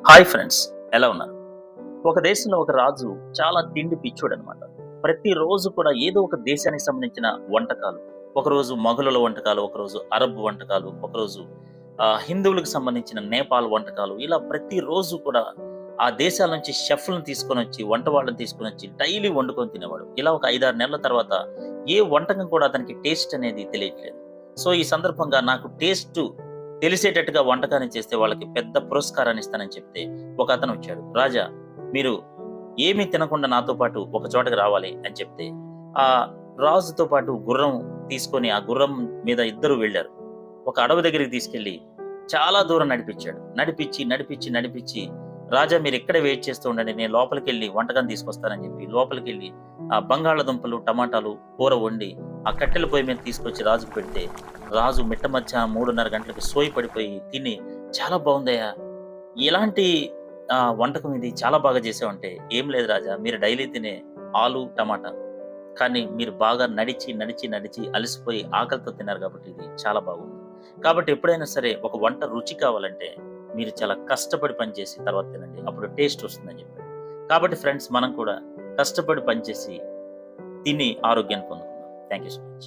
Hi friends, ఎలా ఉన్నారు? ఒక దేశంలో ఒక రాజు చాలా తిండి పిచ్చోడు అనమాట. ప్రతిరోజు కూడా ఏదో ఒక దేశానికి సంబంధించిన వంటకాలు. ఒకరోజు మొఘలుల వంటకాలు, ఒకరోజు అరబ్ వంటకాలు, ఒకరోజు హిందువులకు సంబంధించిన నేపాల్ వంటకాలు. ఇలా ప్రతిరోజు కూడా ఆ దేశాల నుంచి షెఫ్‌లను తీసుకొనొచ్చి, వంట వాళ్ళని తీసుకొనొచ్చి డైలీ వండుకొని తినేవాడు. ఇలా ఒక 5, 6 నెలల తర్వాత ఏ వంటకం కూడా అతనికి టేస్ట్ అనేది తెలియట్లేదు. సో, ఈ సందర్భంగా నాకు టేస్ట్ తెలిసేటట్టుగా వంటకాన్ని చేస్తే వాళ్ళకి పెద్ద పురస్కారాన్ని ఇస్తానని చెప్తే ఒకతను వచ్చాడు. రాజా, మీరు ఏమీ తినకుండా నాతో పాటు ఒక చోటకి రావాలి అని చెప్తే, ఆ రాజుతో పాటు గుర్రం తీసుకొని ఆ గుర్రం మీద ఇద్దరు వెళ్లారు. ఒక అడవి దగ్గరికి తీసుకెళ్లి చాలా దూరం నడిపించాడు. నడిపించి రాజా, మీరు ఇక్కడే వెయిట్ చేస్తూ ఉండండి. నేను లోపలికెళ్ళి వంటకం తీసుకొస్తానని చెప్పి లోపలికెళ్ళి ఆ బంగాళాదుంపలు, టమాటాలు కూర వండి ఆ కట్టెల పొయ్యి మీద తీసుకొచ్చి రాజుకు పెడితే, రాజు మిట్ట మధ్యాహ్నం 3:30 గంటలకి సోయి పడిపోయి తిని, చాలా బావుందయ్యా! ఎలాంటి వంటకం ఇది, చాలా బాగా చేసావంటే, "ఏం లేదు రాజా, మీరు డైలీ తినే ఆలు, టమాటా. కానీ మీరు బాగా నడిచి అలసిపోయి ఆకలితో తిన్నారు కాబట్టి ఇది చాలా బాగుంది. కాబట్టి ఎప్పుడైనా సరే ఒక వంట రుచి కావాలంటే మీరు చాలా కష్టపడి పని చేసి తర్వాత తినండి. అప్పుడు టేస్ట్ వస్తుందని" చెప్పాడు. కాబట్టి ఫ్రెండ్స్, మనం కూడా కష్టపడి పనిచేసి తిని ఆరోగ్యాన్ని పొందుకుందాం. Thank you so much.